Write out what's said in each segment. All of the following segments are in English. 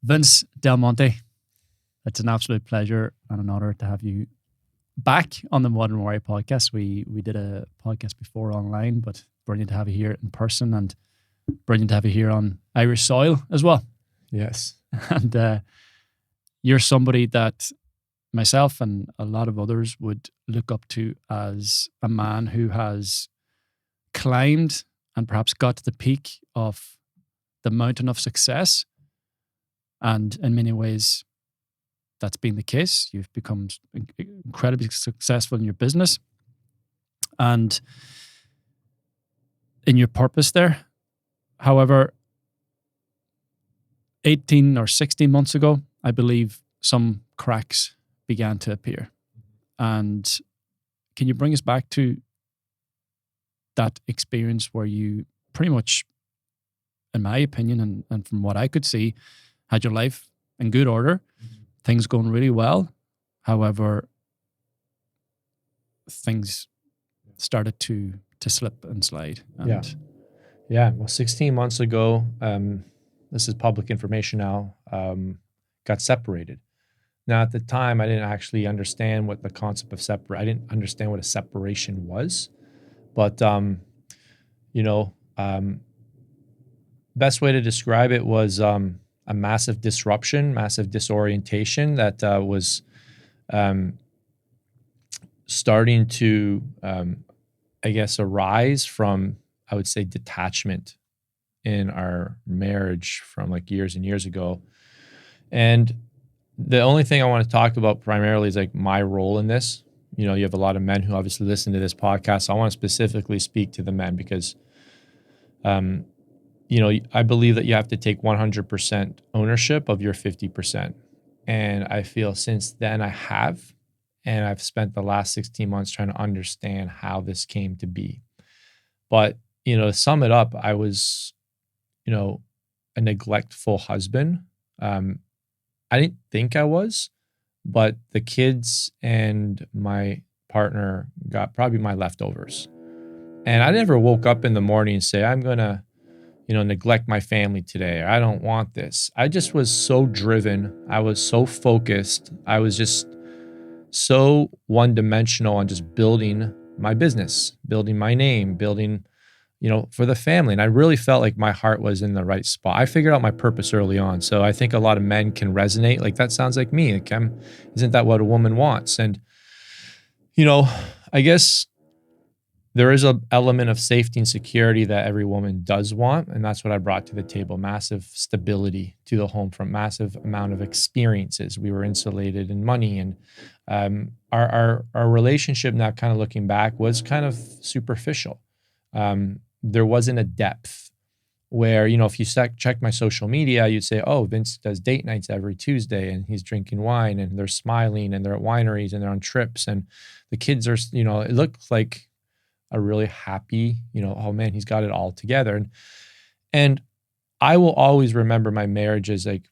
Vince Del Monte, it's an absolute pleasure and an honor to have you back on the Modern Warrior podcast. We did a podcast before online, but brilliant to have you here in person and brilliant to have you here on Irish soil as well. Yes. And you're somebody that myself and a lot of others would look up to as a man who has climbed and perhaps got to the peak of the mountain of success. And in many ways, that's been the case. You've become incredibly successful in your business and in your purpose there. However, 18 or 16 months ago, I believe some cracks began to appear. And can you bring us back to that experience where you pretty much, in my opinion, and from what I could see, had your life in good order, things going really well. However, things started to slip and slide. And Yeah. Well, 16 months ago, this is public information now, got separated. Now, at the time, I didn't actually understand what the concept of I didn't understand what a separation was. But, best way to describe it was a massive disruption, massive disorientation that was starting to, arise from, I would say, detachment in our marriage from like years and years ago. And the only thing I want to talk about primarily is like my role in this. You have a lot of men who obviously listen to this podcast. So I want to specifically speak to the men because, I believe that you have to take 100% ownership of your 50%. And I feel since then I have, and I've spent the last 16 months trying to understand how this came to be. But, to sum it up, I was, a neglectful husband. I didn't think I was, but the kids and my partner got probably my leftovers. And I never woke up in the morning and say, I'm going to, neglect my family today, or I don't want this. I just was so driven. I was so focused. I was just so one-dimensional on just building my business, building my name, building, for the family. And I really felt like my heart was in the right spot. I figured out my purpose early on. So I think a lot of men can resonate. Like, that sounds like me. Like, isn't that what a woman wants? And, I guess there is an element of safety and security that every woman does want. And that's what I brought to the table. Massive stability to the home from massive amount of experiences. We were insulated in money. And our relationship now, kind of looking back, was kind of superficial. There wasn't a depth where, if you check my social media, you'd say, oh, Vince does date nights every Tuesday and he's drinking wine and they're smiling and they're at wineries and they're on trips and the kids are, it looked like a really happy, oh man, he's got it all together. And I will always remember my marriage as like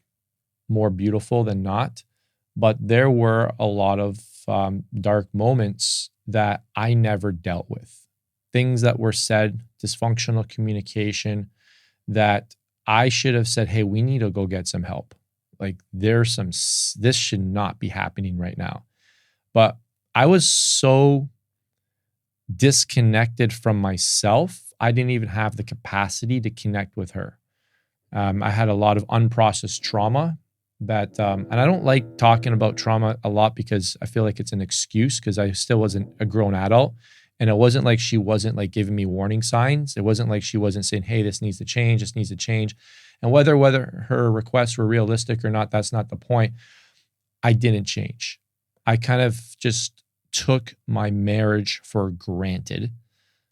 more beautiful than not, but there were a lot of dark moments that I never dealt with. Things that were said, dysfunctional communication that I should have said, hey, we need to go get some help. Like this should not be happening right now. But I was so disconnected from myself. I didn't even have the capacity to connect with her. I had a lot of unprocessed trauma that, and I don't like talking about trauma a lot because I feel like it's an excuse because I still wasn't a grown adult. And it wasn't like she wasn't like giving me warning signs. It wasn't like she wasn't saying, hey, this needs to change, this needs to change. And whether her requests were realistic or not, that's not the point. I didn't change. I kind of just took my marriage for granted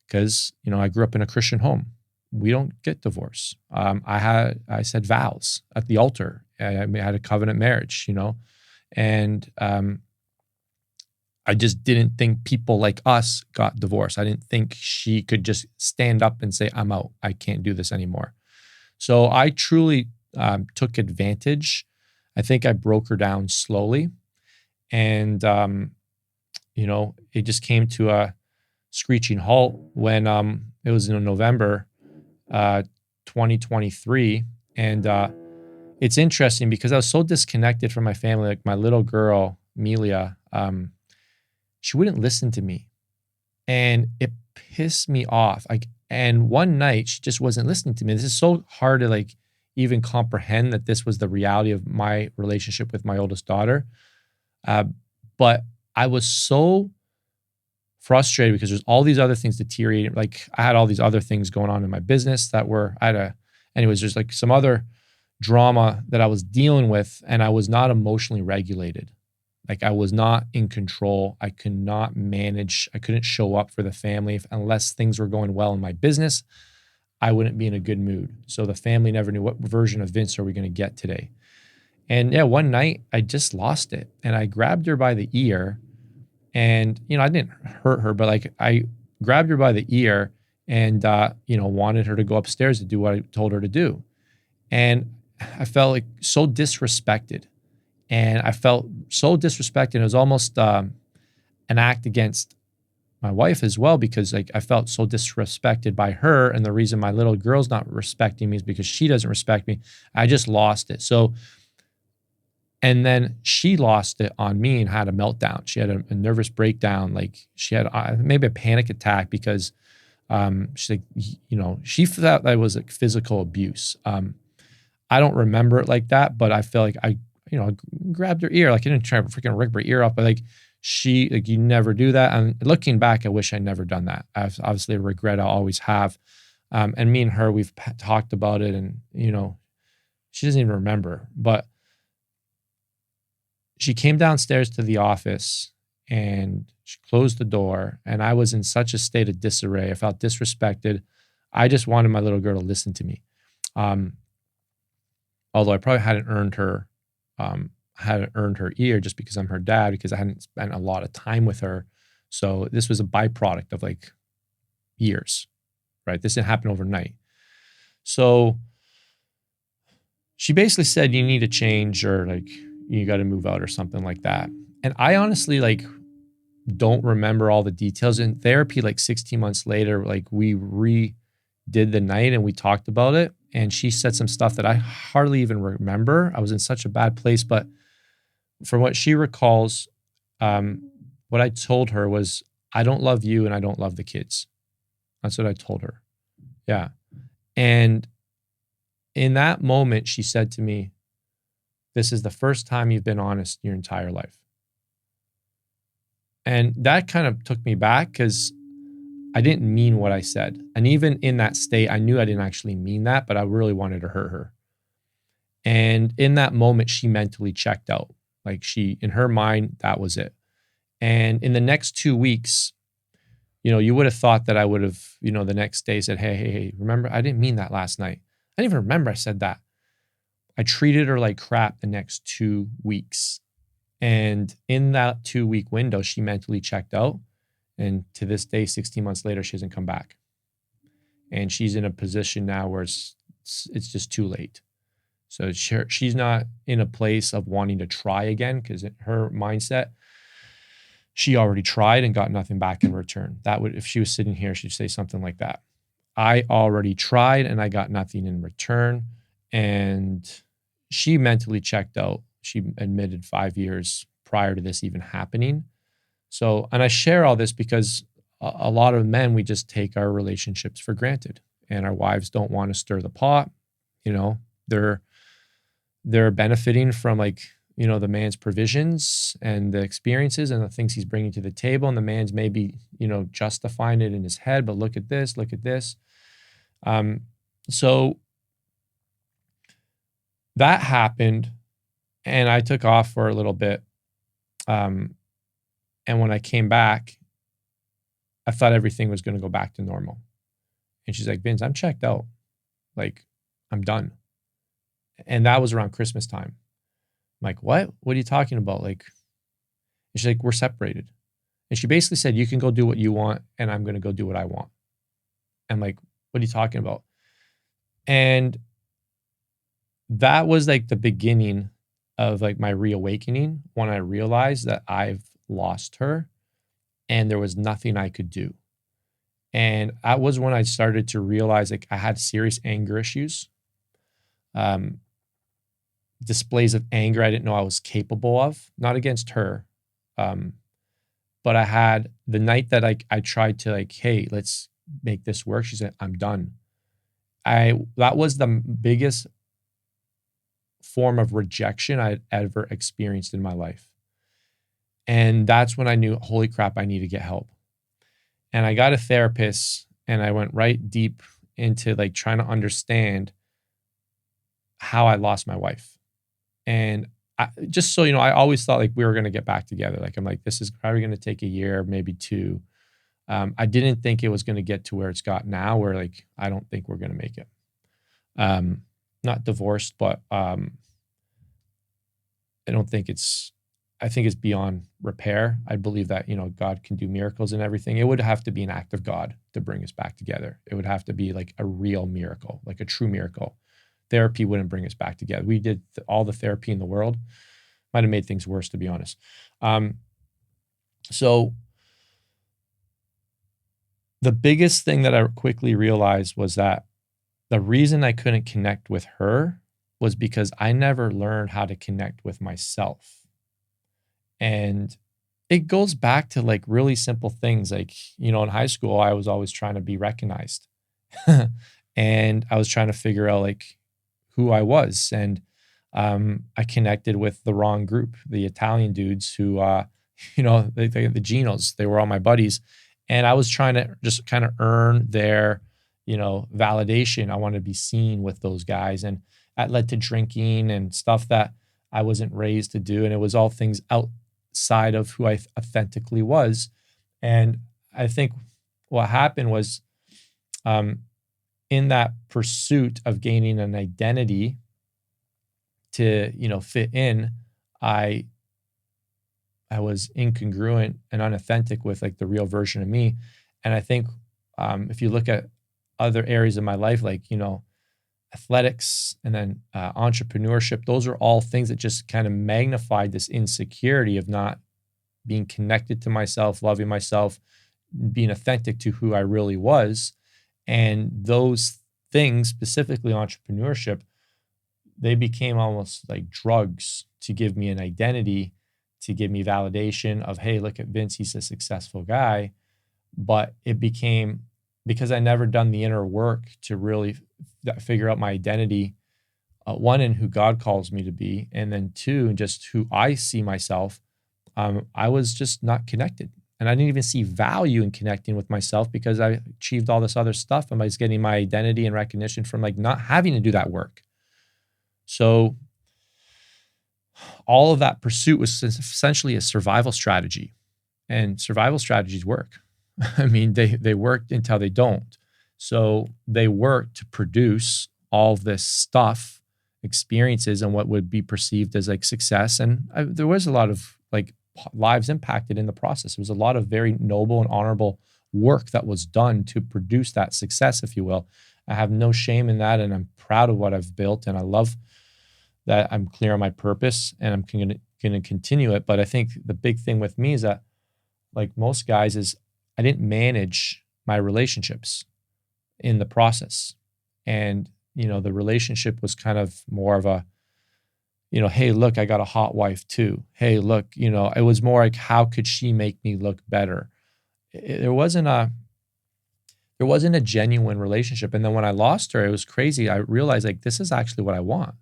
because, I grew up in a Christian home. We don't get divorce. I said vows at the altar. I had a covenant marriage, and I just didn't think people like us got divorced. I didn't think she could just stand up and say, I'm out. I can't do this anymore. So I truly took advantage. I think I broke her down slowly. And, it just came to a screeching halt when it was in November 2023. And it it's interesting because I was so disconnected from my family. Like my little girl, Amelia, she wouldn't listen to me. And it pissed me off. Like, and one night she just wasn't listening to me. This is so hard to like even comprehend that this was the reality of my relationship with my oldest daughter. Uh, but I was so frustrated because there's all these other things deteriorating. Like I had all these other things going on in my business that were, anyways, there's like some other drama that I was dealing with, and I was not emotionally regulated. Like I was not in control. I could not manage. I couldn't show up for the family unless things were going well in my business. I wouldn't be in a good mood. So the family never knew what version of Vince are we going to get today. And yeah, one night I just lost it, and I grabbed her by the ear, and I didn't hurt her, but like I grabbed her by the ear and wanted her to go upstairs to do what I told her to do. And I felt like so disrespected. And I felt so disrespected. It was almost an act against my wife as well, because like I felt so disrespected by her. And the reason my little girl's not respecting me is because she doesn't respect me. I just lost it. So, and then she lost it on me and had a meltdown. She had a nervous breakdown. Like she had maybe a panic attack because she's like, she felt that it was like physical abuse. I don't remember it like that, but I feel like I grabbed her ear. Like I didn't try to freaking rip her ear off, but like you never do that. And looking back, I wish I'd never done that. I've obviously a regret I always have. And me and her, we've talked about it, and she doesn't even remember, but she came downstairs to the office and she closed the door, and I was in such a state of disarray. I felt disrespected. I just wanted my little girl to listen to me. Although I probably hadn't earned her ear just because I'm her dad, because I hadn't spent a lot of time with her. So this was a byproduct of like years, right? This didn't happen overnight. So she basically said, you need to change, or like you got to move out or something like that. And I honestly like don't remember all the details. In therapy, like 16 months later, like we redid the night and we talked about it. And she said some stuff that I hardly even remember. I was in such a bad place. But from what she recalls, what I told her was, I don't love you and I don't love the kids. That's what I told her. Yeah. And in that moment, she said to me, this is the first time you've been honest your entire life. And that kind of took me back because I didn't mean what I said. And even in that state, I knew I didn't actually mean that, but I really wanted to hurt her. And in that moment, she mentally checked out. Like in her mind, that was it. And in the next 2 weeks, you would have thought that I would have, the next day said, hey, remember, I didn't mean that last night. I didn't even remember I said that. I treated her like crap the next 2 weeks. And in that 2-week window, she mentally checked out. And to this day, 16 months later, she hasn't come back. And she's in a position now where it's just too late. So she's not in a place of wanting to try again, because her mindset, she already tried and got nothing back in return. If she was sitting here, she'd say something like that. I already tried and I got nothing in return. And she mentally checked out. She admitted 5 years prior to this even happening. So, and I share all this because a lot of men, we just take our relationships for granted, and our wives don't want to stir the pot. They're benefiting from the man's provisions and the experiences and the things he's bringing to the table. And the man's maybe, justifying it in his head, but look at this, look at this. So that happened, and I took off for a little bit. And when I came back, I thought everything was going to go back to normal. And she's like, Vince, I'm checked out. Like, I'm done. And that was around Christmas time. I'm like, what? What are you talking about? Like, and she's like, we're separated. And she basically said, you can go do what you want, and I'm going to go do what I want. I'm like, what are you talking about? And that was like the beginning of like my reawakening, when I realized that I've lost her and there was nothing I could do. And that was when I started to realize like I had serious anger issues. displays of anger I didn't know I was capable of, not against her. But I had the night that I tried to like, hey, let's make this work. She said, I'm done. That was the biggest form of rejection I'd ever experienced in my life. And that's when I knew, holy crap, I need to get help. And I got a therapist and I went right deep into like trying to understand how I lost my wife. And just so you know, I always thought like we were going to get back together. Like I'm like, this is probably going to take a year, maybe two. I didn't think it was going to get to where it's got now, where like I don't think we're going to make it. Not divorced, but I don't think it's. I think it's beyond repair. I believe that God can do miracles and everything. It would have to be an act of God to bring us back together. It would have to be like a real miracle, like a true miracle. Therapy wouldn't bring us back together. We did all the therapy in the world. Might have made things worse, to be honest. So the biggest thing that I quickly realized was that the reason I couldn't connect with her was because I never learned how to connect with myself. And it goes back to like really simple things. Like, in high school, I was always trying to be recognized. And I was trying to figure out like who I was. And I connected with the wrong group, the Italian dudes who, the Genos, they were all my buddies. And I was trying to just kind of earn their, validation. I wanted to be seen with those guys. And that led to drinking and stuff that I wasn't raised to do. And it was all things outside of who I authentically was. And I think what happened was in that pursuit of gaining an identity to, fit in, I was incongruent and unauthentic with like the real version of me. And I think if you look at other areas of my life, like, athletics and then entrepreneurship, those are all things that just kind of magnified this insecurity of not being connected to myself, loving myself, being authentic to who I really was. And those things, specifically entrepreneurship, they became almost like drugs to give me an identity, to give me validation of, hey, look at Vince, he's a successful guy. But it became, because I never done the inner work to really figure out my identity, one, in who God calls me to be, and then two, just who I see myself, I was just not connected. And I didn't even see value in connecting with myself because I achieved all this other stuff and I was getting my identity and recognition from like not having to do that work. So all of that pursuit was essentially a survival strategy, and survival strategies work. I mean, they worked until they don't. So they work to produce all this stuff, experiences, and what would be perceived as like success. And there was a lot of like lives impacted in the process. There was a lot of very noble and honorable work that was done to produce that success, if you will. I have no shame in that, and I'm proud of what I've built, and I love that I'm clear on my purpose, and I'm going to continue it. But I think the big thing with me is that, like most guys, is I didn't manage my relationships in the process. And, the relationship was kind of more of a, hey, look, I got a hot wife too. Hey, look, it was more like, how could she make me look better? There wasn't a genuine relationship. And then when I lost her, it was crazy. I realized like, this is actually what I want.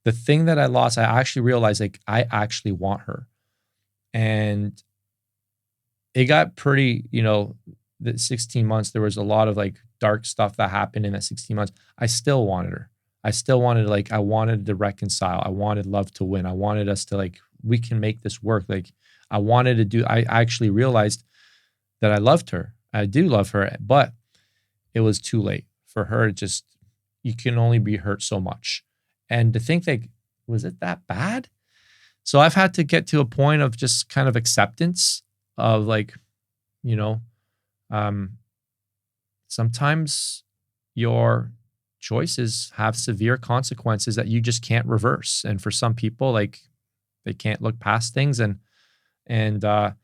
The thing that I lost, I actually realized like, I actually want her. And it got pretty, the 16 months, there was a lot of like dark stuff that happened in that 16 months. I still wanted her. I still wanted, like, I wanted to reconcile. I wanted love to win. I wanted us to like, we can make this work. Like I wanted to do, I actually realized that I loved her. I do love her, but it was too late for her. Just, you can only be hurt so much. And to think like, was it that bad? So I've had to get to a point of just kind of acceptance of like, sometimes your choices have severe consequences that you just can't reverse. And for some people, like they can't look past things. And I've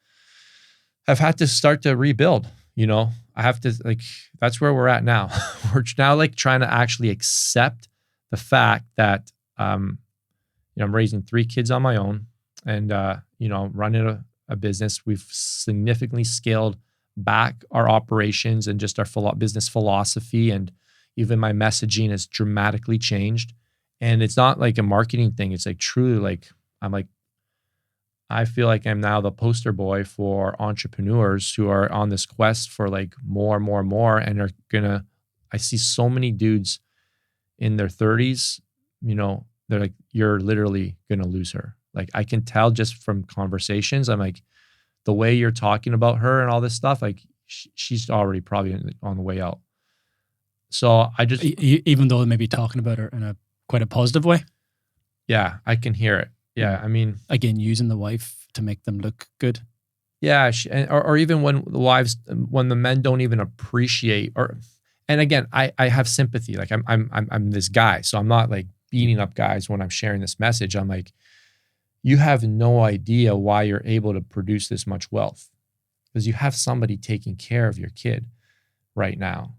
had to start to rebuild, I have to like, that's where we're at now. We're now like trying to actually accept the fact that, I'm raising 3 kids on my own, and running a business. We've significantly scaled back our operations and just our business philosophy, and even my messaging has dramatically changed. And it's not like a marketing thing. It's like truly like I'm like I feel like I'm now the poster boy for entrepreneurs who are on this quest for like more, more, more, and are gonna. I see so many dudes in their 30s, they're like, you're literally gonna lose her. Like I can tell just from conversations. I'm like, the way you're talking about her and all this stuff, like she's already probably on the way out. So I just, Even though they may be talking about her in a quite a positive way. yeah, I can hear it. Yeah, I mean, again, using the wife to make them look good. Yeah, or even when the men don't even appreciate, and again, I have sympathy. Like I'm this guy, so I'm not like beating up guys when I'm sharing this message. I'm like, you have no idea why you're able to produce this much wealth, because you have somebody taking care of your kid right now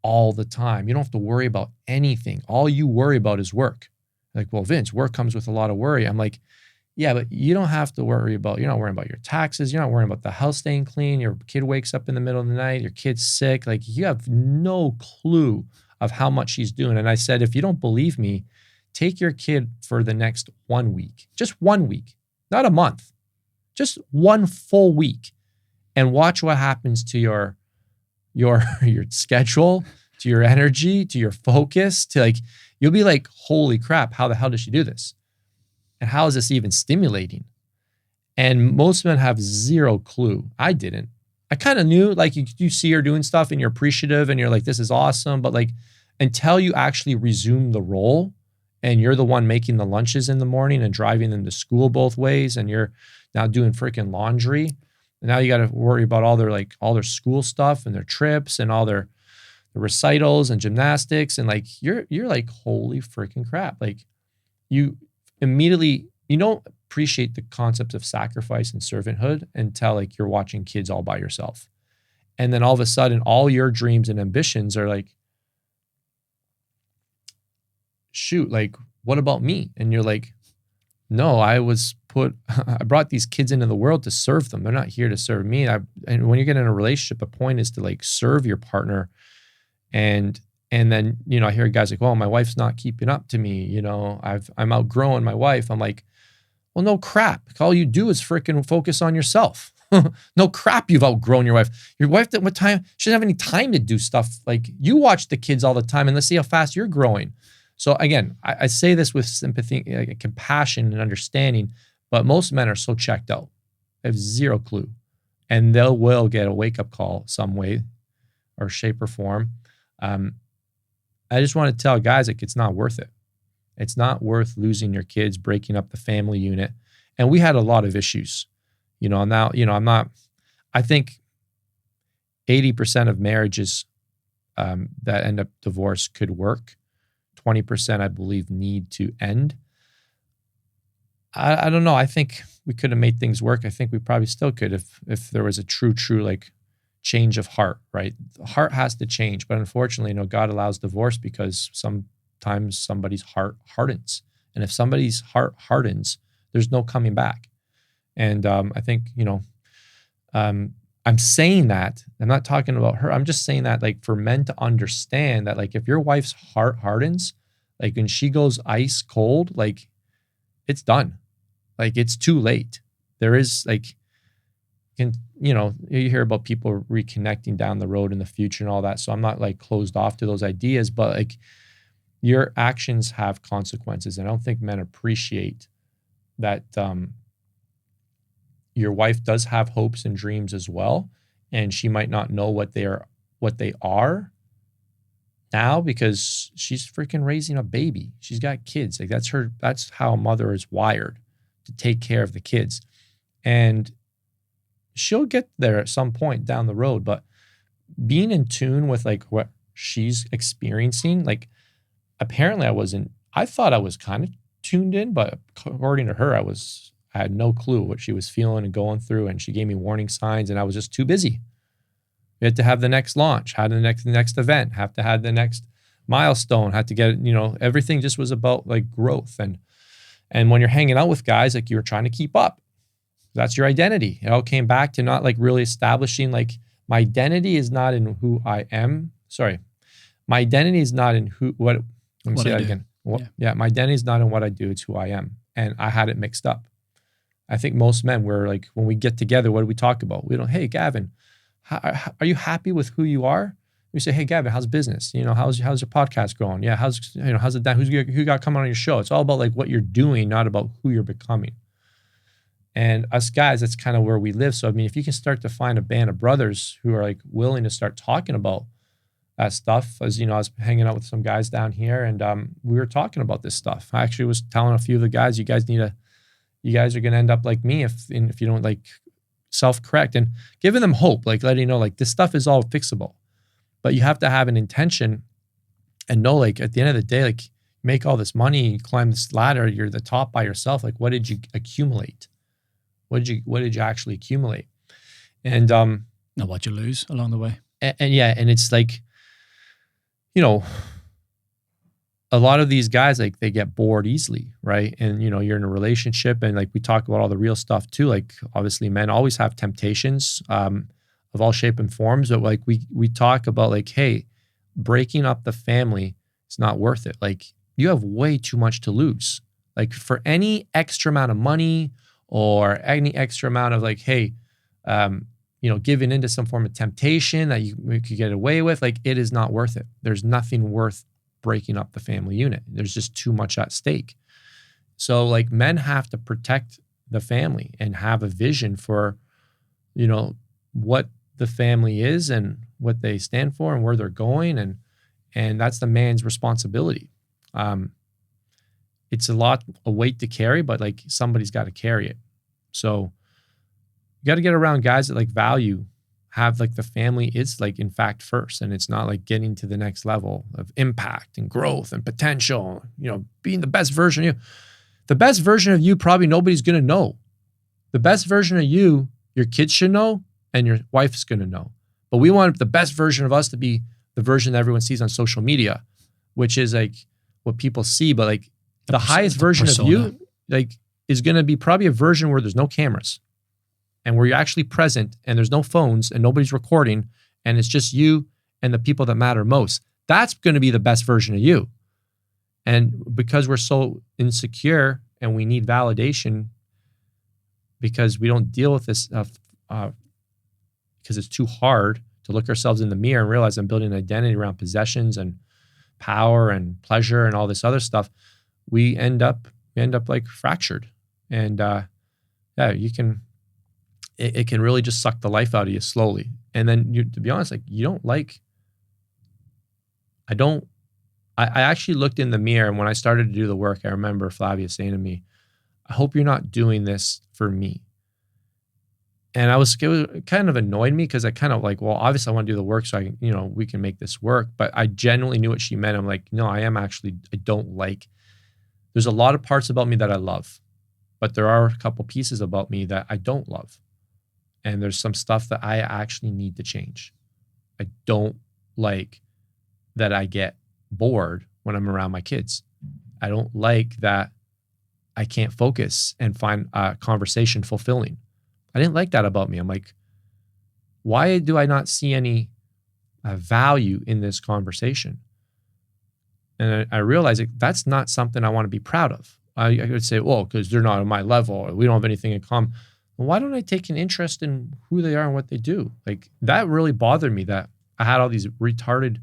all the time. You don't have to worry about anything. All you worry about is work. Like, well, Vince, work comes with a lot of worry. I'm like, yeah, but you don't have to worry about, you're not worrying about your taxes. You're not worrying about the house staying clean. Your kid wakes up in the middle of the night. Your kid's sick. Like you have no clue of how much she's doing. And I said, if you don't believe me, take your kid for the next 1 week, just 1 week, not a month, just 1 full week, and watch what happens to your schedule, to your energy, to your focus, to like, you'll be like, holy crap, how the hell does she do this? And how is this even stimulating? And most men have zero clue. I didn't. I kind of knew, like you see her doing stuff and you're appreciative and you're like, this is awesome. But like, until you actually resume the role and you're the one making the lunches in the morning and driving them to school both ways, and you're now doing freaking laundry, and now you got to worry about all their school stuff and their trips and all their recitals and gymnastics. And like, you're like, holy freaking crap. Like you immediately, you don't appreciate the concepts of sacrifice and servanthood until like you're watching kids all by yourself. And then all of a sudden, all your dreams and ambitions are like, shoot, like, what about me? And you're like, no, I brought these kids into the world to serve them. They're not here to serve me. And when you get in a relationship, the point is to like serve your partner. And then, I hear guys like, well, my wife's not keeping up to me. I'm outgrowing my wife. I'm like, well, no crap. All you do is freaking focus on yourself. No crap, you've outgrown your wife. Your wife, at what time? She doesn't have any time to do stuff. Like you watch the kids all the time, and let's see how fast you're growing. So again, I say this with sympathy, like compassion and understanding, but most men are so checked out. They have zero clue. And they will get a wake-up call some way or shape or form. I just want to tell guys, like, it's not worth it. It's not worth losing your kids, breaking up the family unit. And we had a lot of issues, now, I think 80% of marriages that end up divorce could work. 20%, I believe, need to end. I don't know. I think we could have made things work. I think we probably still could if there was a true like change of heart, right? The heart has to change. But unfortunately, God allows divorce because sometimes somebody's heart hardens. And if somebody's heart hardens, there's no coming back. And I think, I'm saying that, I'm not talking about her. I'm just saying that like for men to understand that like if your wife's heart hardens, like when she goes ice cold, like it's done. Like it's too late. There is like, you hear about people reconnecting down the road in the future and all that. So I'm not like closed off to those ideas, but like your actions have consequences. And I don't think men appreciate that your wife does have hopes and dreams as well. And she might not know what they are now because she's freaking raising a baby. She's got kids. Like that's how a mother is wired, to take care of the kids. And she'll get there at some point down the road, but being in tune with like what she's experiencing, like apparently I thought I was kind of tuned in, but according to her, I had no clue what she was feeling and going through. And she gave me warning signs and I was just too busy. We had to have the next launch, had the next event, have to have the next milestone, had to get, everything just was about like growth. And And when you're hanging out with guys, like you're trying to keep up. That's your identity. It all came back to not like really establishing like my identity is not in who I am. Sorry. My identity is not in let me say that again. Yeah. My identity is not in what I do. It's who I am. And I had it mixed up. I think most men were like, when we get together, what do we talk about? We don't, hey, Gavin, are you happy with who you are? We say, hey, Gavin, how's business? How's your podcast going? Yeah. How's it done? Who got coming on your show? It's all about like what you're doing, not about who you're becoming. And us guys, that's kind of where we live. So, I mean, if you can start to find a band of brothers who are like willing to start talking about that stuff, as I was hanging out with some guys down here and we were talking about this stuff. I actually was telling a few of the guys, you guys are going to end up like me if you don't like self-correct, and giving them hope, like letting like this stuff is all fixable, but you have to have an intention and know like at the end of the day, like make all this money, you climb this ladder, you're the top by yourself. Like what did you accumulate? What did you actually accumulate? And not what you lose along the way. And it's like, a lot of these guys, like they get bored easily, right? And you're in a relationship, and like we talk about all the real stuff too. Like obviously, men always have temptations of all shape and forms. But like we talk about like, hey, breaking up the family is not worth it. Like you have way too much to lose. Like for any extra amount of money or any extra amount of like, hey, giving into some form of temptation that you could get away with, like it is not worth it. There's nothing worth breaking up the family unit. There's just too much at stake. So like men have to protect the family and have a vision for, what the family is and what they stand for and where they're going. And that's the man's responsibility. It's a weight to carry, but like somebody's got to carry it. So you got to get around guys that like have like the family is like in fact first, and it's not like getting to the next level of impact and growth and potential, being the best version of you. The best version of you probably nobody's going to know. The best version of you, your kids should know and your wife's going to know. But we want the best version of us to be the version that everyone sees on social media, which is like what people see, but like the highest version of you like is going to be probably a version where there's no cameras and where you're actually present and there's no phones and nobody's recording and it's just you and the people that matter most. That's going to be the best version of you. And because we're so insecure and we need validation because we don't deal with this stuff because it's too hard to look ourselves in the mirror and realize I'm building an identity around possessions and power and pleasure and all this other stuff, we end up like fractured. And it can really just suck the life out of you slowly. And then to be honest, like I actually looked in the mirror, and when I started to do the work, I remember Flavia saying to me, I hope you're not doing this for me. And it kind of annoyed me because I kind of like, well, obviously I want to do the work so we can make this work. But I genuinely knew what she meant. I'm like, no, I don't like, there's a lot of parts about me that I love, but there are a couple pieces about me that I don't love. And there's some stuff that I actually need to change. I don't like that I get bored when I'm around my kids. I don't like that I can't focus and find a conversation fulfilling. I didn't like that about me. I'm like, why do I not see any value in this conversation? And I realized that's not something I want to be proud of. I would say, well, because they're not on my level, or we don't have anything in common. Well, why don't I take an interest in who they are and what they do? Like that really bothered me that I had all these retarded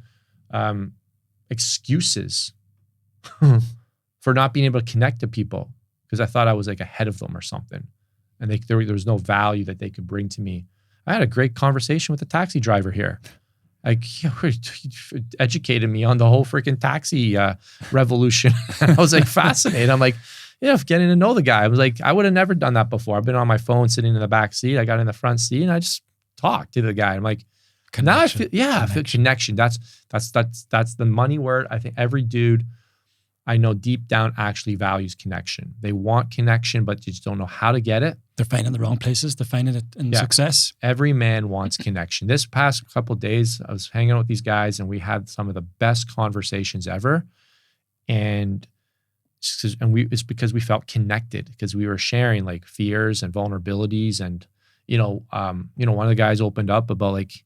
excuses for not being able to connect to people because I thought I was like ahead of them or something. And there was no value that they could bring to me. I had a great conversation with the taxi driver here. Like, educated me on the whole freaking taxi revolution. I was like fascinated. I'm like, getting to know the guy. I was like, I would have never done that before. I've been on my phone sitting in the back seat. I got in the front seat and I just talked to the guy. I'm like, connection. Now I feel connection. That's the money word. I think every dude I know deep down actually values connection. They want connection, but just don't know how to get it. They're finding the wrong places to find it in success. Every man wants connection. This past couple of days, I was hanging out with these guys and we had some of the best conversations ever. And it's because we felt connected because we were sharing like fears and vulnerabilities. And, one of the guys opened up about like,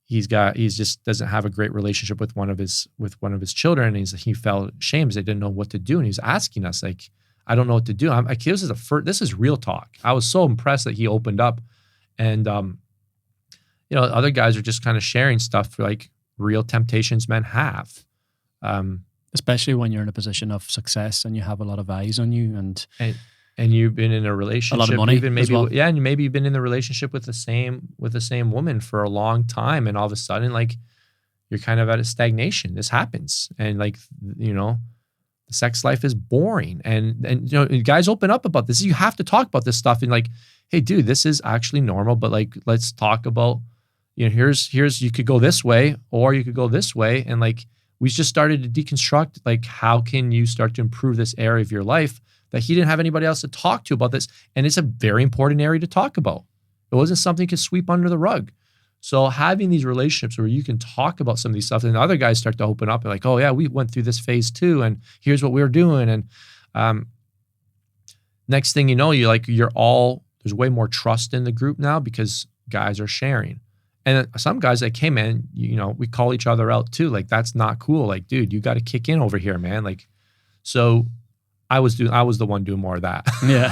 he's just doesn't have a great relationship with one of his children. And he felt ashamed because they didn't know what to do. And he was asking us like, I don't know what to do. I'm like, this is real talk. I was so impressed that he opened up. And, other guys are just kind of sharing stuff for like real temptations men have. Especially when you're in a position of success and you have a lot of eyes on you and you've been in a relationship, a lot of money even maybe, as well. Yeah. And maybe you've been in the relationship with the same woman for a long time. And all of a sudden, like you're kind of at a stagnation. This happens. And like, the sex life is boring. And guys open up about this. You have to talk about this stuff and like, hey dude, this is actually normal, but like, let's talk about, here's, you could go this way or you could go this way. And like, we just started to deconstruct, like, how can you start to improve this area of your life that he didn't have anybody else to talk to about this. And it's a very important area to talk about. It wasn't something you could sweep under the rug. So having these relationships where you can talk about some of these stuff and the other guys start to open up and like, oh yeah, we went through this phase too. And here's what we're doing. And next thing you know, there's way more trust in the group now because guys are sharing. And some guys that came in, we call each other out too. Like, that's not cool. Like, dude, you got to kick in over here, man. Like, so I was the one doing more of that. Yeah.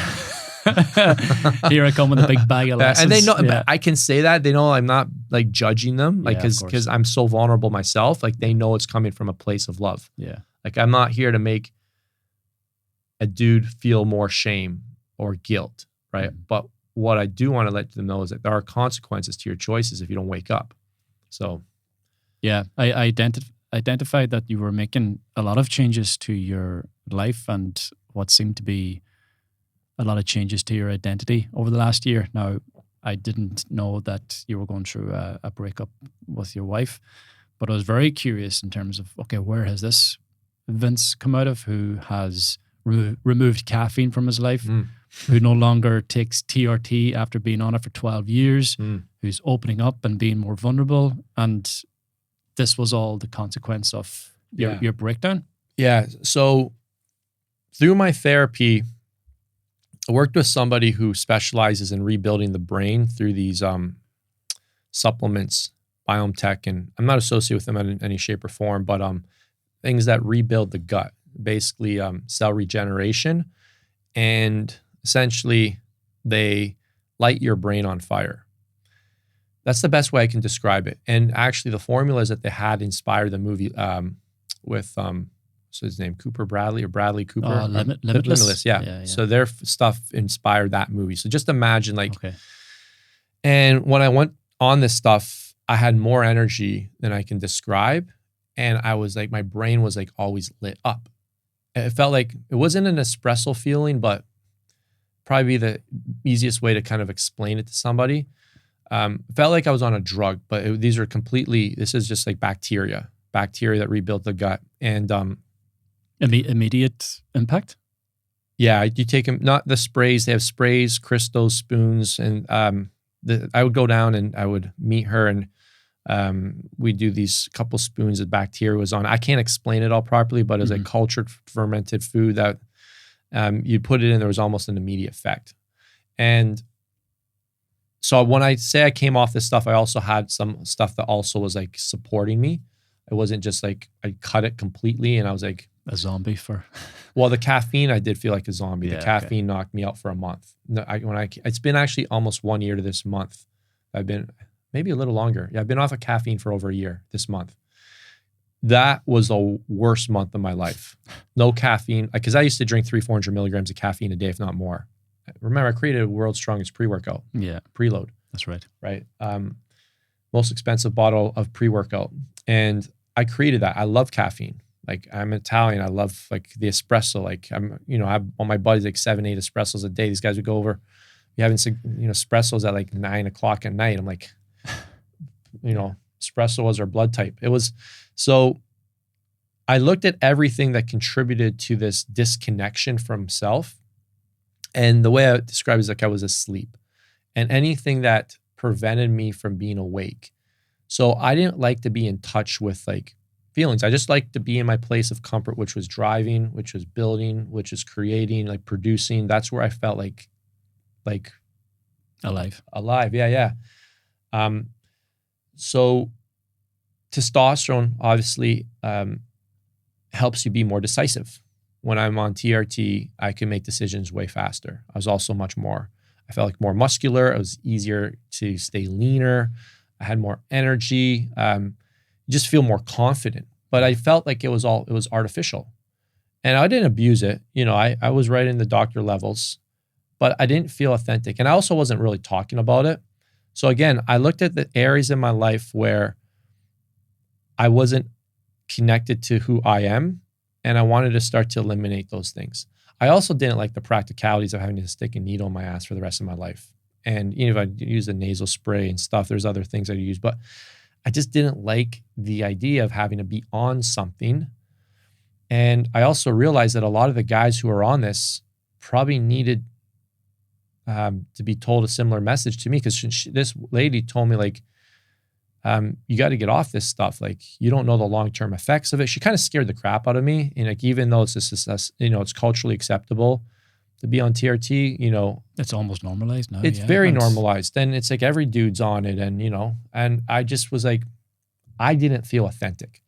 Here I come with a big bag of lessons. And they know, I can say that. They know I'm not like judging them, like, because I'm so vulnerable myself. Like, they know it's coming from a place of love. Yeah. Like, I'm not here to make a dude feel more shame or guilt, right? Mm-hmm. But what I do want to let them know is that there are consequences to your choices if you don't wake up. So, yeah, I identified that you were making a lot of changes to your life and what seemed to be a lot of changes to your identity over the last year. Now, I didn't know that you were going through a breakup with your wife, but I was very curious in terms of, okay, where has this Vince come out of, who has removed caffeine from his life, who no longer takes TRT after being on it for 12 years, who's opening up and being more vulnerable. And this was all the consequence of your breakdown? Yeah. So through my therapy, I worked with somebody who specializes in rebuilding the brain through these supplements, Biome Tech, and I'm not associated with them in any shape or form, but things that rebuild the gut, basically cell regeneration, and essentially they light your brain on fire. That's the best way I can describe it. And actually the formulas that they had inspired the movie with what's his name, Bradley Cooper? Limitless. Yeah. So their stuff inspired that movie. So just imagine and when I went on this stuff, I had more energy than I can describe. And I was like, my brain was like always lit up. It felt like it wasn't an espresso feeling, but probably the easiest way to kind of explain it to somebody. It felt like I was on a drug, but this is just like bacteria that rebuilt the gut. And immediate impact? Yeah, you take them, not the sprays. They have sprays, crystals, spoons. And I would go down and I would meet her and we do these couple spoons of bacteria was on. I can't explain it all properly, but it was a cultured fermented food that you'd put it in, there was almost an immediate effect. And so when I say I came off this stuff, I also had some stuff that also was like supporting me. It wasn't just like I cut it completely and I was like a zombie for. Well, the caffeine, I did feel like a zombie. The caffeine knocked me out for a month. It's been actually almost 1 year to this month. I've been maybe a little longer. Yeah, I've been off of caffeine for over a year this month. That was the worst month of my life. No caffeine, because I used to drink 300-400 milligrams of caffeine a day, if not more. Remember, I created a world's strongest pre-workout. Yeah. Preload. That's right. Right. Most expensive bottle of pre-workout. And I created that. I love caffeine. Like, I'm Italian. I love like the espresso. Like, I have all my buddies like 7-8 espressos a day. These guys would go over, having espressos at like 9 o'clock at night. I'm like, espresso was our blood type. It was, so I looked at everything that contributed to this disconnection from self. And the way I describe it is like I was asleep, and anything that prevented me from being awake. So I didn't like to be in touch with like feelings. I just like to be in my place of comfort, which was driving, which was building, which is creating, like producing. That's where I felt like Alive. alive. Yeah. So testosterone obviously helps you be more decisive. When I'm on TRT, I can make decisions way faster. I was also I felt like more muscular. It was easier to stay leaner. I had more energy. You just feel more confident. But I felt like it was artificial. And I didn't abuse it. I was right in the doctor levels, but I didn't feel authentic. And I also wasn't really talking about it. So again, I looked at the areas in my life where I wasn't connected to who I am, and I wanted to start to eliminate those things. I also didn't like the practicalities of having to stick a needle in my ass for the rest of my life. And if I use a nasal spray and stuff, there's other things I use, but I just didn't like the idea of having to be on something. And I also realized that a lot of the guys who are on this probably needed to be told a similar message to me, because this lady told me, like, you got to get off this stuff. Like, you don't know the long-term effects of it. She kind of scared the crap out of me. And like, even though it's culturally acceptable to be on TRT, it's almost normalized now. It's very normalized. And it's like every dude's on it. And, and I just was like, I didn't feel authentic.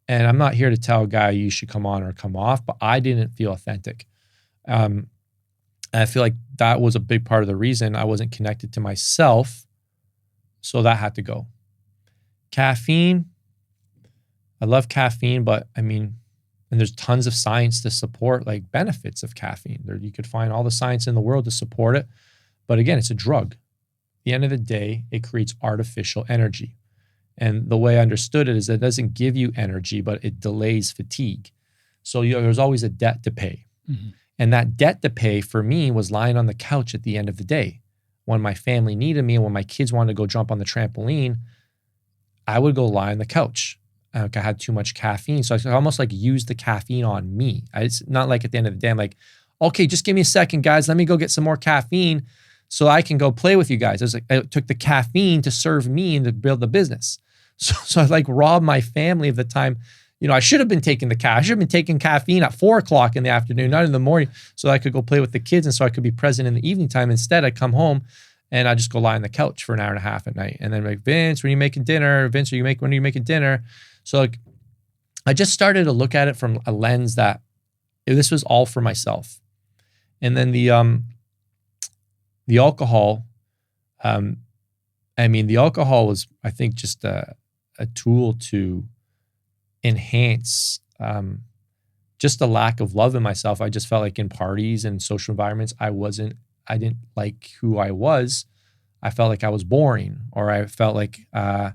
And I'm not here to tell a guy you should come on or come off, but I didn't feel authentic. And I feel like that was a big part of the reason I wasn't connected to myself. So that had to go. Caffeine. I love caffeine, but and there's tons of science to support like benefits of caffeine. You could find all the science in the world to support it. But again, it's a drug. At the end of the day, it creates artificial energy. And the way I understood it is that it doesn't give you energy, but it delays fatigue. So there's always a debt to pay. Mm-hmm. And that debt to pay for me was lying on the couch at the end of the day. When my family needed me and when my kids wanted to go jump on the trampoline, I would go lie on the couch. I had too much caffeine. So I almost like used the caffeine on me. It's not like at the end of the day, I'm like, okay, just give me a second, guys. Let me go get some more caffeine so I can go play with you guys. I took the caffeine to serve me and to build the business. So I like robbed my family of the time. I should have been taking I should have been taking caffeine at 4:00 in the afternoon, not in the morning, so I could go play with the kids and so I could be present in the evening time. Instead, I come home and I just go lie on the couch for an hour and a half at night. And then I'm like, Vince, when are you making dinner? Vince, when are you making dinner? So like, I just started to look at it from a lens that this was all for myself. And then the alcohol, the alcohol was, I think, just a tool to enhance just a lack of love in myself. I just felt like in parties and social environments, I didn't like who I was. I felt like I was boring, or I felt like I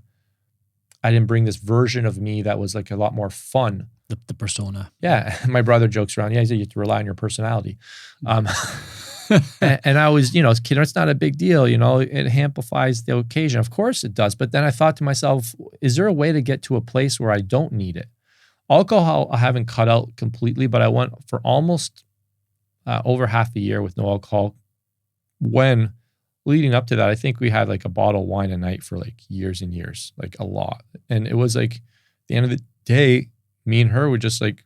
didn't bring this version of me that was like a lot more fun. The persona. Yeah. My brother jokes around. Yeah, he said you have to rely on your personality. And I was, as a kid, it's not a big deal. It amplifies the occasion. Of course it does. But then I thought to myself, is there a way to get to a place where I don't need it? Alcohol, I haven't cut out completely, but I went for almost over half a year with no alcohol. When leading up to that, I think we had like a bottle of wine a night for like years and years, like a lot. And it was like, at the end of the day, me and her were just like,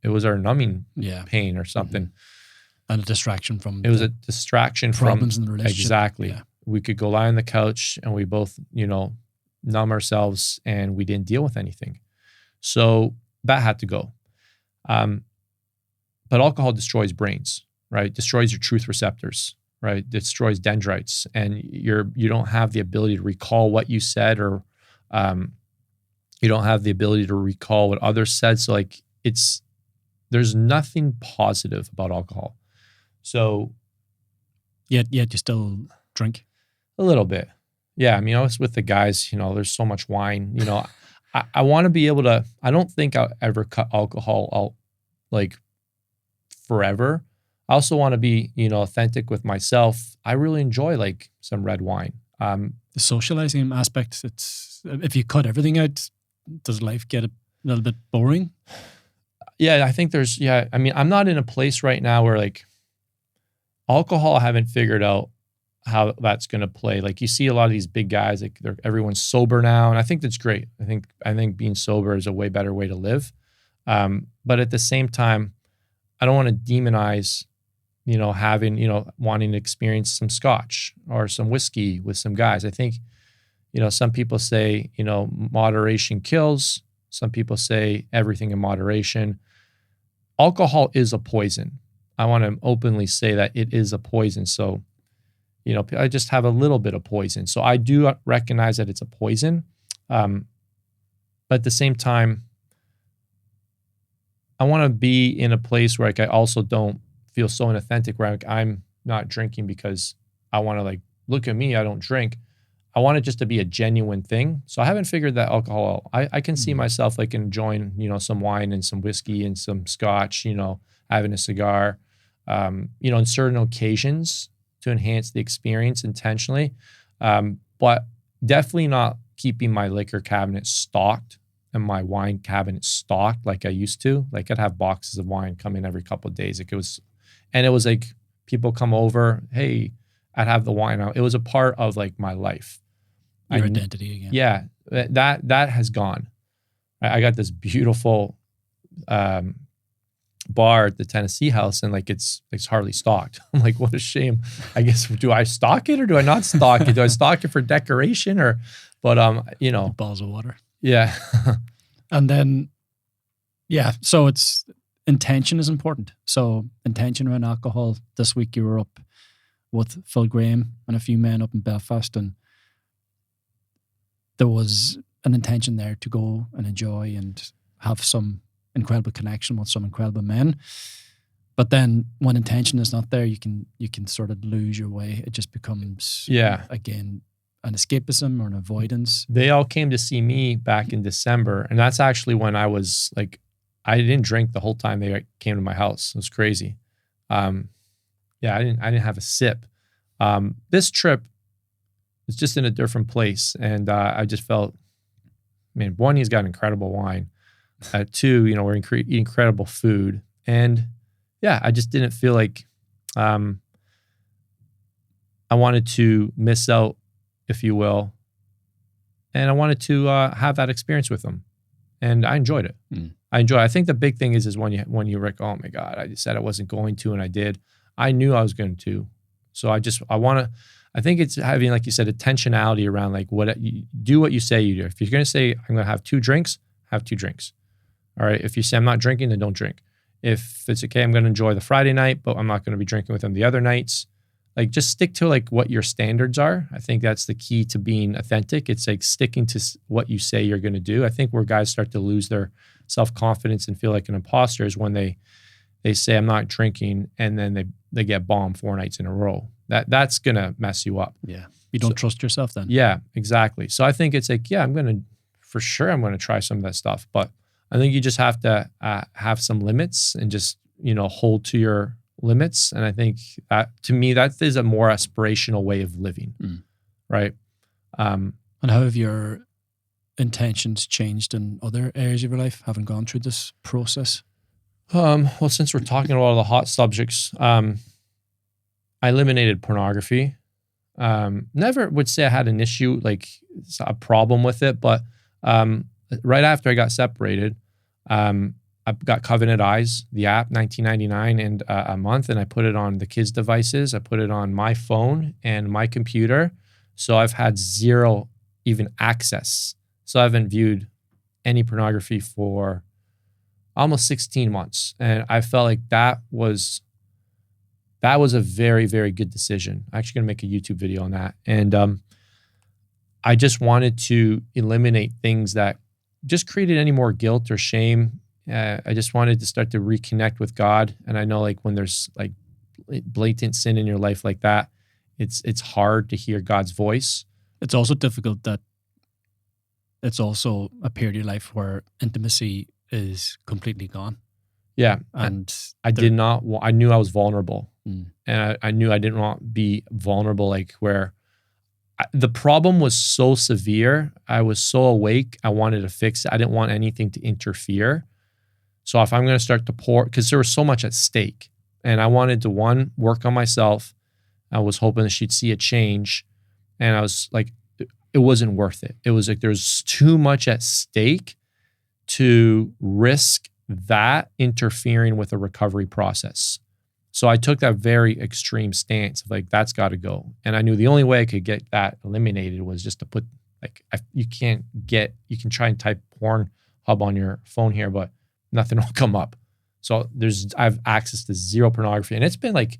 it was our numbing pain or something. Mm-hmm. And a distraction from it was a distraction problems from in the relationship. Exactly. Yeah. We could go lie on the couch and we both, numb ourselves, and we didn't deal with anything. So that had to go. But alcohol destroys brains, right? Destroys your truth receptors, right? Destroys dendrites, and you don't have the ability to recall what you said, or you don't have the ability to recall what others said. So like there's nothing positive about alcohol. So yet you still drink a little bit. Yeah. I was with the guys, there's so much wine, I want to be able to, I don't think I'll ever cut alcohol out like forever. I also want to be, authentic with myself. I really enjoy like some red wine. The socializing aspect, if you cut everything out, does life get a little bit boring? Yeah, I think I'm not in a place right now where like alcohol, I haven't figured out how that's going to play. Like you see a lot of these big guys, like everyone's sober now, and I think that's great. I think being sober is a way better way to live. But at the same time, I don't want to demonize, having, wanting to experience some scotch or some whiskey with some guys. I think, some people say, moderation kills. Some people say everything in moderation. Alcohol is a poison. I want to openly say that it is a poison. So, I just have a little bit of poison. So I do recognize that it's a poison. But at the same time, I want to be in a place where I also don't feel so inauthentic where I'm not drinking because I want to look at me, I don't drink. I want it just to be a genuine thing. So I haven't figured that alcohol. I can see myself enjoying, some wine and some whiskey and some scotch, having a cigar, in certain occasions to enhance the experience intentionally. But definitely not keeping my liquor cabinet stocked and my wine cabinet stocked like I used to. I'd have boxes of wine come in every couple of days. It was people come over, hey, I'd have the wine out. It was a part of my life. Your identity again. Yeah, that has gone. I got this beautiful bar at the Tennessee house, and it's hardly stocked. I'm like, what a shame. I guess, do I stock it or do I not stock it? Do I stock it for decoration or? But balls of water. Yeah. And then, yeah. So it's intention is important. So intention around alcohol. This week you were up with Phil Graham and a few men up in Belfast, and there was an intention there to go and enjoy and have some incredible connection with some incredible men. But then when intention is not there, you can sort of lose your way. It just becomes, again, an escapism or an avoidance. They all came to see me back in December, and that's actually when I was I didn't drink the whole time they came to my house. It was crazy. I didn't have a sip. This trip is just in a different place, and I just felt, one, he's got incredible wine. Two, we're eating incredible food, and I just didn't feel like I wanted to miss out, if you will, and I wanted to have that experience with them, and I enjoyed it. I think the big thing is when you're like, oh my God, I just said I wasn't going to, and I did. I knew I was going to, so I think it's having, like you said, intentionality around what you do, what you say you do. If you're going to say I'm going to have 2 drinks, have 2 drinks. All right. If you say I'm not drinking, then don't drink. If it's okay, I'm going to enjoy the Friday night, but I'm not going to be drinking with them the other nights. Just stick to what your standards are. I think that's the key to being authentic. It's sticking to what you say you're going to do. I think where guys start to lose their self-confidence and feel like an imposter is when they say I'm not drinking and then they get bombed 4 nights in a row. That's going to mess you up. Yeah. You don't trust yourself then. Yeah, exactly. So I think it's I'm going to try some of that stuff, but I think you just have to have some limits and just, hold to your limits. And I think to me, that is a more aspirational way of living. Right. And how have your intentions changed in other areas of your life, having gone through this process? Well, since we're talking about all the hot subjects, I eliminated pornography. Never would say I had an issue, a problem with it, but right after I got separated, I got Covenant Eyes, the app, $19.99 and a month, and I put it on the kids' devices. I put it on my phone and my computer, so I've had zero even access. So I haven't viewed any pornography for almost 16 months, and I felt like that was a very, very good decision. I'm actually going to make a YouTube video on that, and I just wanted to eliminate things that just created any more guilt or shame. I just wanted to start to reconnect with God. And I know when there's blatant sin in your life like that, it's hard to hear God's voice. It's also difficult that it's also a period of your life where intimacy is completely gone. Yeah. And I knew I was vulnerable, and I knew I didn't want to be vulnerable, where the problem was so severe. I was so awake. I wanted to fix it. I didn't want anything to interfere. So if I'm going to start to pour, because there was so much at stake, and I wanted to, 1, work on myself, I was hoping that she'd see a change. And I was like, it wasn't worth it. It was like there's too much at stake to risk that interfering with a recovery process. So I took that very extreme stance of like, that's got to go. And I knew the only way I could get that eliminated was just to put like, you can try and type Pornhub on your phone here, but nothing will come up. So I have access to zero pornography, and it's been like,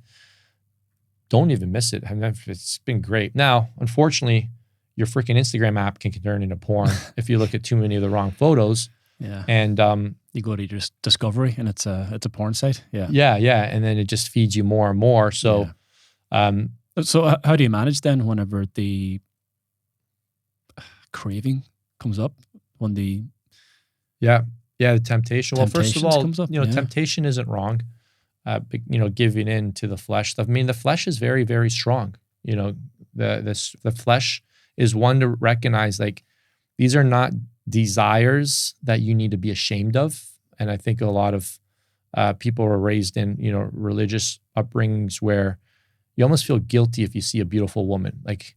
don't even miss it. I mean, it's been great. Now, unfortunately, your freaking Instagram app can turn into porn if you look at too many of the wrong photos. Yeah. And you go to your Discovery and it's a porn site. Yeah. Yeah. And then it just feeds you more and more. So, so how do you manage then whenever the craving comes up? When the the temptation. Well, first of all, comes up, temptation isn't wrong. But, giving in to the flesh stuff. I mean, the flesh is very, very strong. The flesh is one to recognize, like, these are not desires that you need to be ashamed of. And I think a lot of people are raised in, religious upbringings where you almost feel guilty if you see a beautiful woman. Like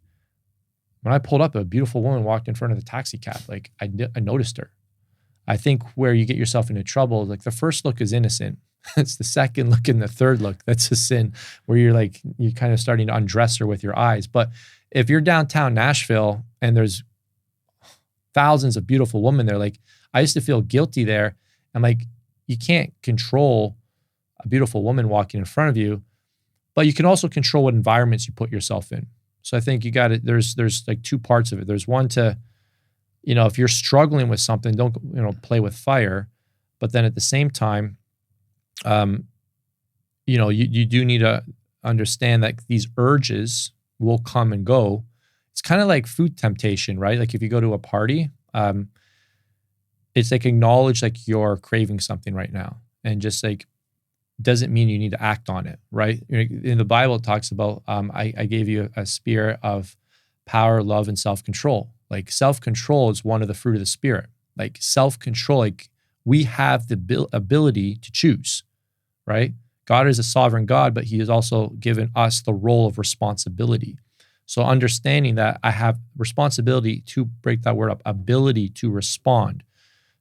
when I pulled up, a beautiful woman walked in front of the taxi cab. Like I noticed her. I think where you get yourself into trouble, like the first look is innocent. It's the second look and the third look that's a sin, where you're kind of starting to undress her with your eyes. But if you're downtown Nashville and there's thousands of beautiful women there, like I used to feel guilty there. I'm like, you can't control a beautiful woman walking in front of you, but you can also control what environments you put yourself in. So I think you got it. There's like two parts of it. There's one to, if you're struggling with something, don't, play with fire. But then at the same time, you do need to understand that these urges will come and go. It's kind of like food temptation, right? Like if you go to a party, it's like acknowledge like you're craving something right now, and just like doesn't mean you need to act on it, right? In the Bible, it talks about I gave you a spirit of power, love, and self-control. Like self-control is one of the fruit of the spirit. Like self-control, like we have the ability to choose, right? God is a sovereign God, but he has also given us the role of responsibility. So understanding that I have responsibility to break that word up, ability to respond.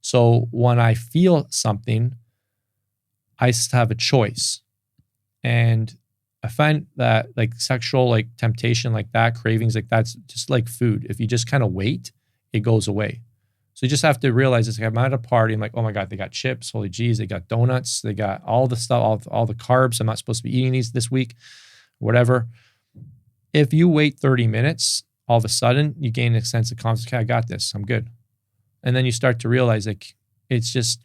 So when I feel something, I have a choice. And I find that like sexual, like temptation, like that, cravings, like that's just like food. If you just kind of wait, it goes away. So you just have to realize it's like I'm at a party. I'm like, oh my God, they got chips. Holy geez, they got donuts. They got all the stuff, all the carbs. I'm not supposed to be eating these this week, whatever. If you wait 30 minutes, all of a sudden you gain a sense of confidence. Okay, I got this. I'm good. And then you start to realize like it's just,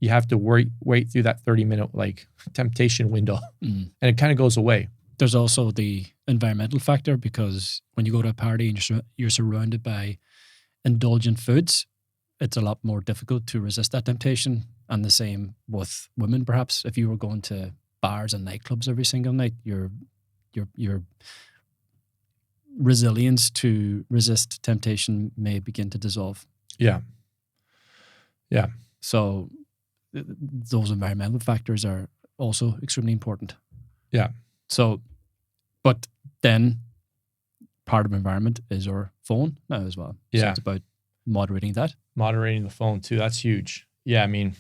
you have to wait through that 30-minute like temptation window, and it kind of goes away. There's also the environmental factor, because when you go to a party and you're surrounded by indulgent foods, it's a lot more difficult to resist that temptation. And the same with women, perhaps. If you were going to bars and nightclubs every single night, your resilience to resist temptation may begin to dissolve. Yeah. So those environmental factors are also extremely important. Yeah. So, but then part of environment is our phone now as well. So it's about moderating that. Moderating the phone too. That's huge. Yeah. I mean,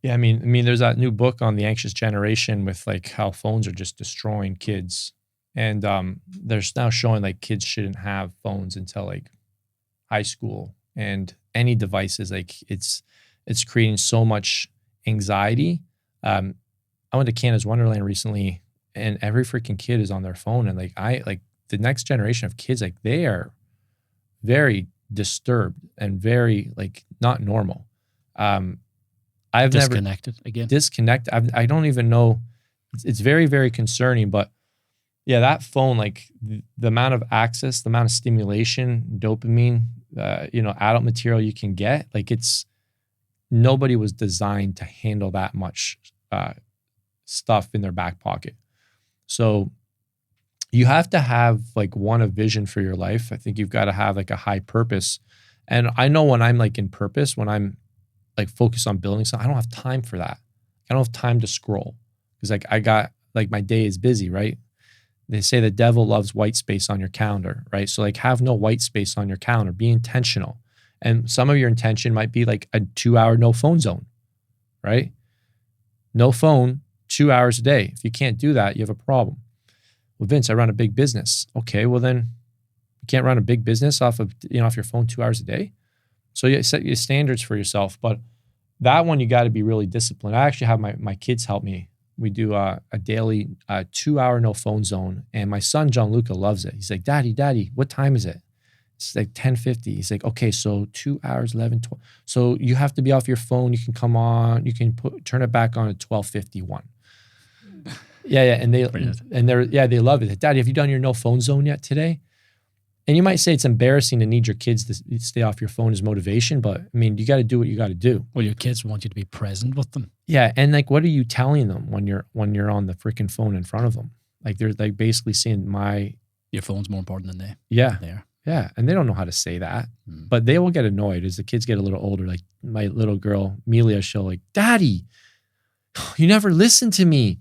there's that new book on the anxious generation with like how phones are just destroying kids. And they're now showing like kids shouldn't have phones until like high school, and any devices, like it's creating so much anxiety. I went to Canada's Wonderland recently, and every freaking kid is on their phone. And like the next generation of kids, like they are very disturbed and very like not normal. I've disconnected. I don't even know. It's very, very concerning. But yeah, that phone, like the amount of access, the amount of stimulation, dopamine, adult material you can get, like nobody was designed to handle that much stuff in their back pocket. So you have to have like a vision for your life. I think you've got to have like a high purpose. And I know when I'm like in purpose, when I'm like focused on building something, I don't have time for that. I don't have time to scroll, because like I got like my day is busy, right? They say the devil loves white space on your calendar, right? So like have no white space on your calendar, be intentional. And some of your intention might be like a 2-hour no phone zone, right? No phone, 2 hours a day. If you can't do that, you have a problem. Well, Vince, I run a big business. Okay, well then you can't run a big business off your phone 2 hours a day. So you set your standards for yourself. But that one, you got to be really disciplined. I actually have my kids help me. We do a daily 2-hour no phone zone. And my son, Gianluca, loves it. He's like, Daddy, what time is it? It's like 10:50. He's like, okay, so 2 hours, 11, 12. So you have to be off your phone. You can come on. You can turn it back on at 12:51. Yeah. And they love it. Daddy, have you done your no phone zone yet today? And you might say it's embarrassing to need your kids to stay off your phone as motivation, but I mean, you got to do what you got to do. Well, your kids want you to be present with them. Yeah, and like, what are you telling them when you're on the freaking phone in front of them? Like they're like basically saying your phone's more important than they. Yeah. There. Yeah, and they don't know how to say that, but they will get annoyed as the kids get a little older. Like my little girl, Amelia, she'll like, Daddy, you never listen to me.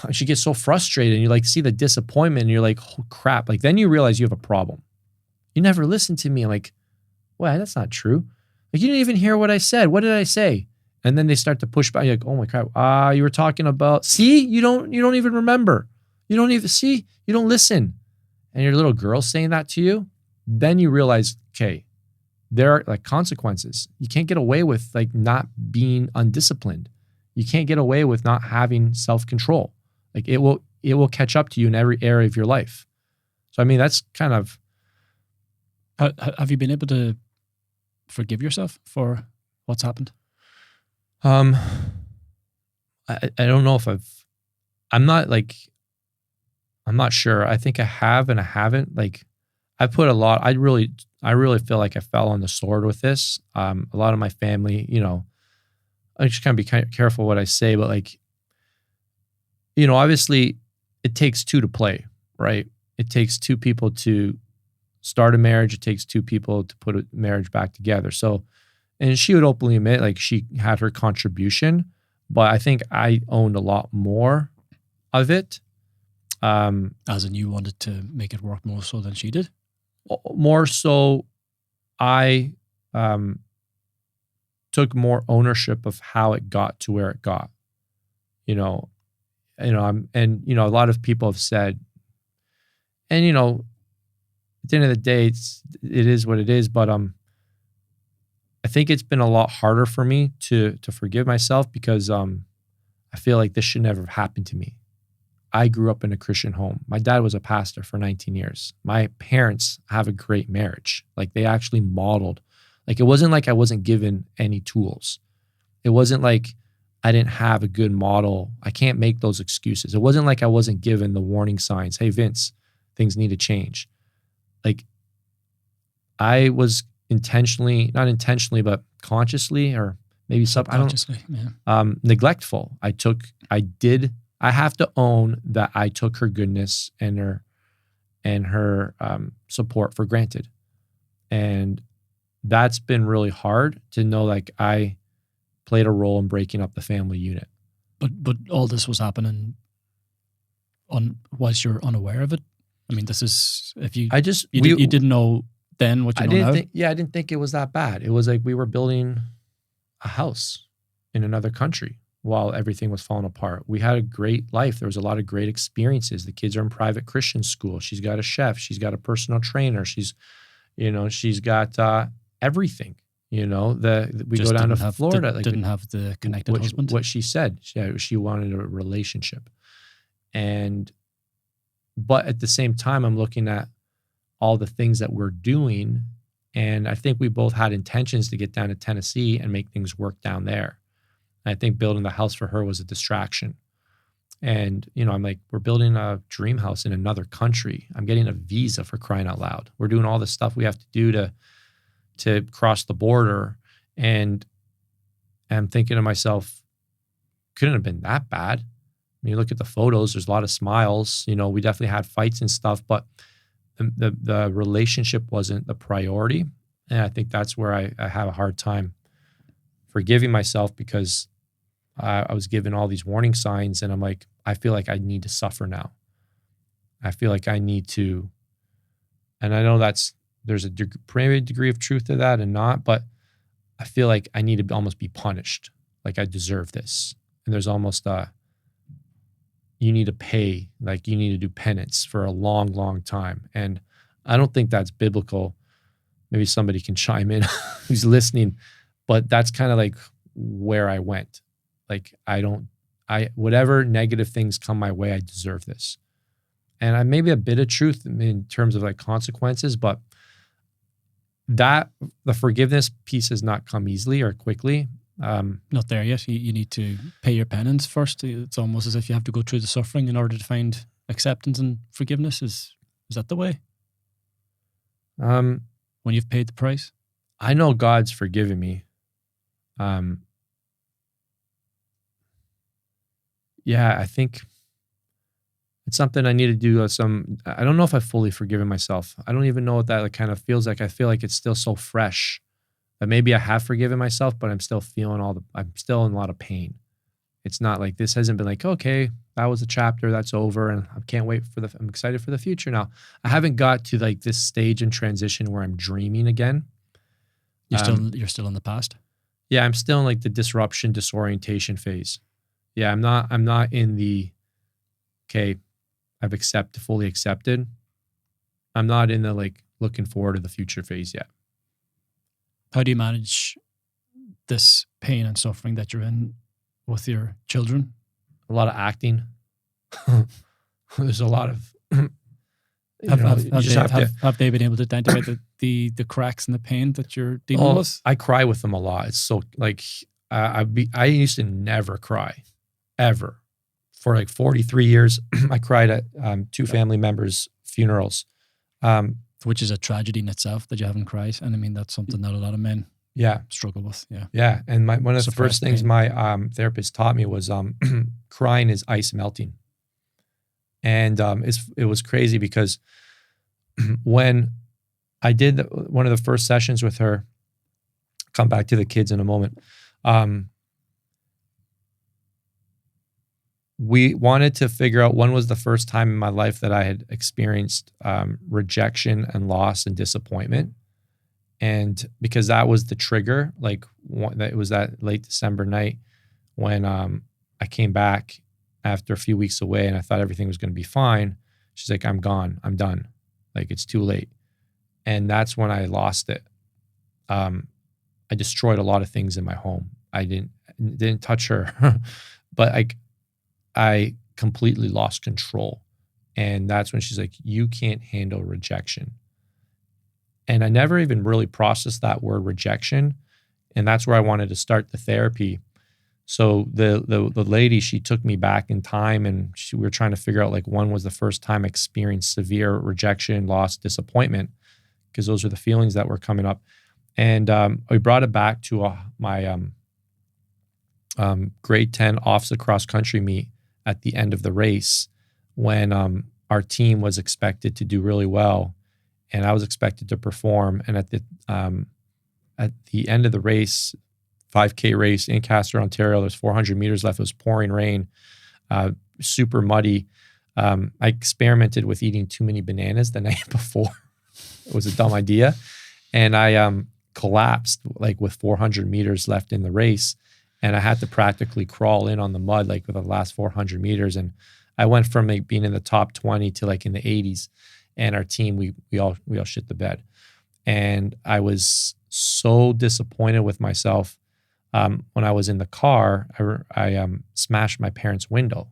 And she gets so frustrated and you like see the disappointment and you're like, oh crap. Like then you realize you have a problem. You never listen to me. I'm like, well, that's not true. Like you didn't even hear what I said. What did I say? And then they start to push back. You're like, oh my crap. You were talking about, see, you don't even remember. You don't even see, you don't listen. And your little girl saying that to you. Then you realize, okay, there are like consequences. You can't get away with like not being undisciplined. You can't get away with not having self-control. Like it will catch up to you in every area of your life. So, I mean, that's kind of. Have you been able to forgive yourself for what's happened? I don't know if I'm not sure. I think I have and I haven't. Like I put a lot, I really feel like I fell on the sword with this. A lot of my family, I just kind of be kind of careful what I say, but like, obviously it takes two to play, right? It takes two people to start a marriage. It takes two people to put a marriage back together. So, and she would openly admit like she had her contribution, but I think I owned a lot more of it. As in you wanted to make it work more so than she did? More so, I took more ownership of how it got to where it got. A lot of people have said, and at the end of the day, it is what it is. But I think it's been a lot harder for me to forgive myself because I feel like this should never have happened to me. I grew up in a Christian home. My dad was a pastor for 19 years. My parents have a great marriage. Like they actually modeled. Like it wasn't like I wasn't given any tools. It wasn't like I didn't have a good model. I can't make those excuses. It wasn't like I wasn't given the warning signs. Hey, Vince, things need to change. Like I was not intentionally, but consciously or maybe subconsciously, neglectful. I have to own that I took her goodness and her support for granted. And that's been really hard to know, like I played a role in breaking up the family unit. But all this was happening was you're unaware of it? I mean, this is, if you, you didn't know then what you know now? I didn't think it was that bad. It was like we were building a house in another country while everything was falling apart. We had a great life. There was a lot of great experiences. The kids are in private Christian school. She's got a chef. She's got a personal trainer. She's got everything. We go down to Florida. Didn't have the connected husband. What she said, she wanted a relationship, but at the same time, I'm looking at all the things that we're doing, and I think we both had intentions to get down to Tennessee and make things work down there. And I think building the house for her was a distraction. And, I'm like, we're building a dream house in another country. I'm getting a visa for crying out loud. We're doing all the stuff we have to do to cross the border. And I'm thinking to myself, couldn't have been that bad. I mean, you look at the photos, there's a lot of smiles. We definitely had fights and stuff, but the relationship wasn't the priority. And I think that's where I have a hard time forgiving myself because I was given all these warning signs and I'm like, I feel like I need to suffer now. I feel like I need to, and I know there's a degree of truth to that and not, but I feel like I need to almost be punished. Like I deserve this. And there's almost you need to pay, like you need to do penance for a long, long time. And I don't think that's biblical. Maybe somebody can chime in who's listening, but that's kind of like where I went. Like whatever negative things come my way, I deserve this. And I maybe a bit of truth in terms of like consequences, but that the forgiveness piece has not come easily or quickly. Not there yet. You need to pay your penance first. It's almost as if you have to go through the suffering in order to find acceptance and forgiveness. Is that the way? When you've paid the price? I know God's forgiven me. Yeah, I think it's something I need to do. I don't know if I've fully forgiven myself. I don't even know what that like kind of feels like. I feel like it's still so fresh. But maybe I have forgiven myself, but I'm still feeling I'm still in a lot of pain. It's not like this hasn't been like, okay, that was a chapter, that's over. And I can't wait I'm excited for the future now. I haven't got to like this stage in transition where I'm dreaming again. You're still in the past. Yeah, I'm still in like the disorientation phase. Yeah, I'm not in the, okay, I've fully accepted. I'm not in the like looking forward to the future phase yet. How do you manage this pain and suffering that you're in with your children? A lot of acting. There's a lot of, have they been able to identify the cracks and the pain that you're dealing with? I cry with them a lot. It's so like, I used to never cry ever. For like 43 years, I cried at two family members' funerals. Which is a tragedy in itself that you haven't cried. And I mean, that's something that a lot of men struggle with. Yeah. Yeah. And one of the first things my therapist taught me was crying is ice melting. And it was crazy because when I did one of the first sessions with her, come back to the kids in a moment, we wanted to figure out when was the first time in my life that I had experienced rejection and loss and disappointment. And because that was the trigger, like it was that late December night when I came back after a few weeks away and I thought everything was going to be fine. She's like, I'm gone. I'm done. Like it's too late. And that's when I lost it. I destroyed a lot of things in my home. I didn't touch her, but I completely lost control. And that's when she's like, you can't handle rejection. And I never even really processed that word rejection. And that's where I wanted to start the therapy. So the lady, she took me back in time and we were trying to figure out like when was the first time I experienced severe rejection, loss, disappointment, because those are the feelings that were coming up. And we brought it back to my grade 10 officer cross country meet at the end of the race when our team was expected to do really well and I was expected to perform. And at the end of the race, 5K race in Castor, Ontario, there's 400 meters left. It was pouring rain, super muddy. I experimented with eating too many bananas the night before. It was a dumb idea. And I collapsed like with 400 meters left in the race. And I had to practically crawl in on the mud, like with the last 400 meters. And I went from like being in the top 20 to like in the 80s. And our team, we all shit the bed. And I was so disappointed with myself. When I was in the car, I smashed my parents' window.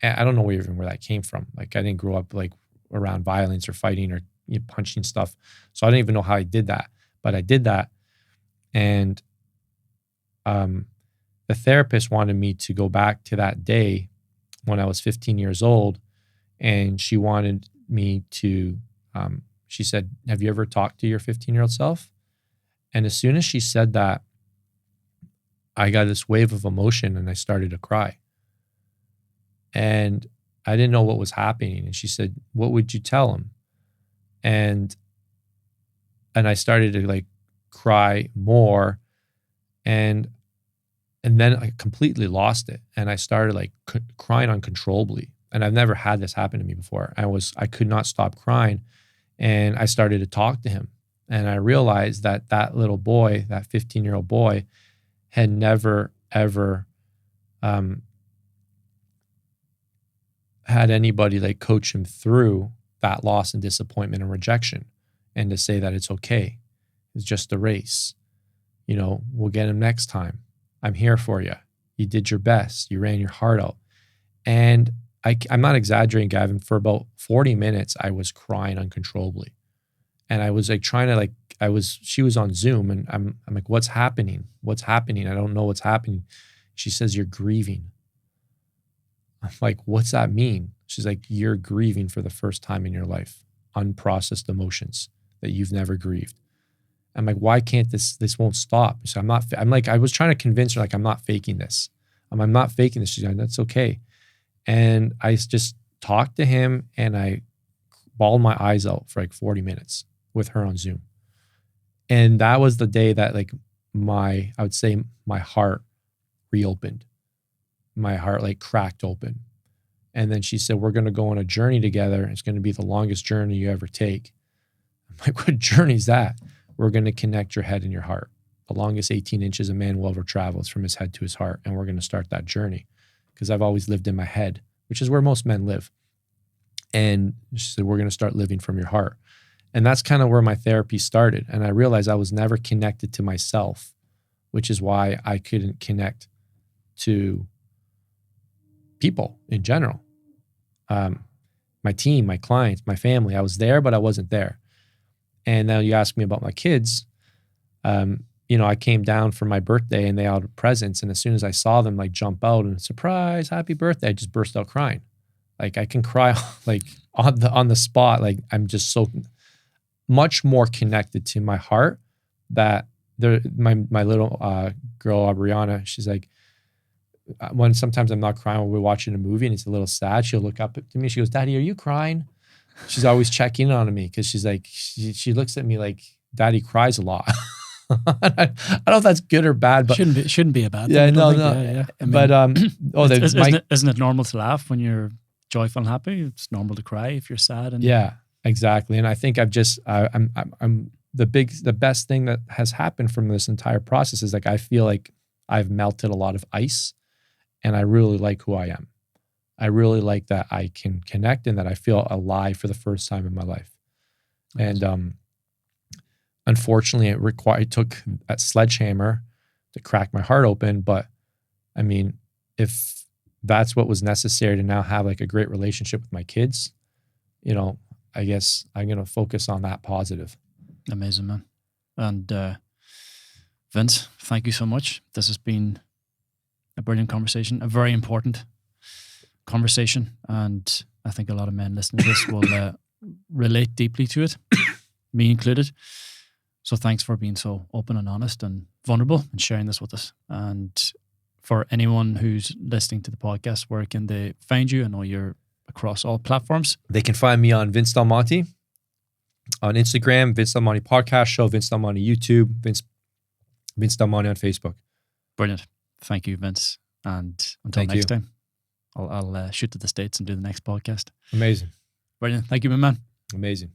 And I don't know even where that came from. Like I didn't grow up like around violence or fighting or punching stuff. So I didn't even know how I did that. But I did that. And the therapist wanted me to go back to that day when I was 15 years old. And she wanted me to, she said, have you ever talked to your 15-year-old self? And as soon as she said that, I got this wave of emotion and I started to cry. And I didn't know what was happening. And she said, what would you tell him? And I started to like cry more. And then I completely lost it. And I started like crying uncontrollably And I've never had this happen to me before. I could not stop crying. And I started to talk to him. And I realized that that little boy, that 15-year-old boy, had never, ever had anybody like coach him through that loss and disappointment and rejection, and to say that it's okay. It's just a race. You know, we'll get him next time. I'm here for you. You did your best. You ran your heart out. And I'm not exaggerating, Gavin. For about 40 minutes, I was crying uncontrollably. And I was like trying to she was on Zoom, and I'm like, what's happening? What's happening? I don't know what's happening. She says, you're grieving. I'm like, what's that mean? She's like, you're grieving for the first time in your life, unprocessed emotions that you've never grieved. I'm like, why can't this won't stop? So I was trying to convince her, like, I'm not faking this. I'm not faking this. She's like, that's okay. And I just talked to him, and I bawled my eyes out for like 40 minutes with her on Zoom. And that was the day that like I would say my heart reopened. My heart like cracked open. And then she said, we're going to go on a journey together. It's going to be the longest journey you ever take. I'm like, what journey is that? We're going to connect your head and your heart. The longest 18 inches a man will ever travel is from his head to his heart. And we're going to start that journey, because I've always lived in my head, which is where most men live. And she said, we're going to start living from your heart. And that's kind of where my therapy started. And I realized I was never connected to myself, which is why I couldn't connect to people in general. My team, my clients, my family. I was there, but I wasn't there. And now you ask me about my kids. I came down for my birthday, and they all had presents. And as soon as I saw them like jump out and surprise, happy birthday, I just burst out crying. Like I can cry like on the spot. Like I'm just so much more connected to my heart that my little girl, Brianna, she's like, when sometimes I'm not crying when we're watching a movie and it's a little sad, she'll look up to me. She goes, Daddy, are you crying? She's always checking on me, because she's like, she looks at me like, Daddy cries a lot. I don't know if that's good or bad, but shouldn't be a bad thing. Yeah, no. Yeah. I mean, isn't it normal to laugh when you're joyful and happy? It's normal to cry if you're sad. And yeah, exactly. And I think I'm the best thing that has happened from this entire process is like, I feel like I've melted a lot of ice, and I really like who I am. I really like that I can connect and that I feel alive for the first time in my life. Nice. And unfortunately, it took that sledgehammer to crack my heart open. But I mean, if that's what was necessary to now have like a great relationship with my kids, I guess I'm going to focus on that positive. Amazing, man. And Vince, thank you so much. This has been a brilliant conversation, a very important conversation. And I think a lot of men listening to this will relate deeply to it, me included. So thanks for being so open and honest and vulnerable and sharing this with us. And for anyone who's listening to the podcast, where can they find you? I know you're across all platforms. They can find me on Vince Del Monte on Instagram, Vince Del Monte Podcast Show, Vince Del Monte YouTube, Vince Del Monte on Facebook. Brilliant. Thank you, Vince. And until next time, I'll shoot to the States and do the next podcast. Amazing. Brilliant. Thank you, my man. Amazing.